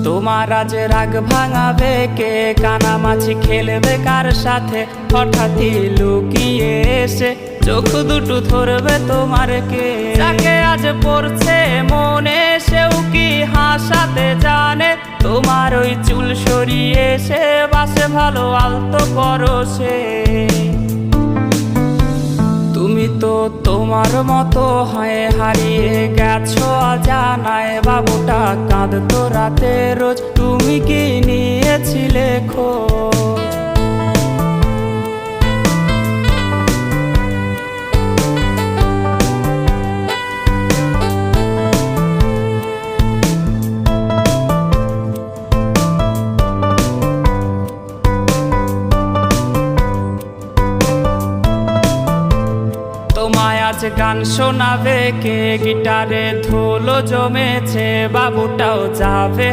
তোমার আজ রাগ ভাঙাবে কে, কানামাছি খেলবে কার সাথে, হঠাৎই লুকিয়ে এসে চোখ দুটো ধরবে তোমার কে। যাকে আজ পড়ছে মনে সেও কি হাসাতে জানে, তোমার ওই চুল সরিয়ে সে বাসে ভালো আলতো পরশে। তুমি তো তোমার মতো হয়ে হারিয়ে গেছো অজানায়, বাবুটা কাঁদতো রাতে রোজ, তুমি কি নিয়েছিলে খোঁজ? তোমায় আজ গান শোনাবে কে, গিটারে ধুলো জমেছে, বাবুটাও যাবে।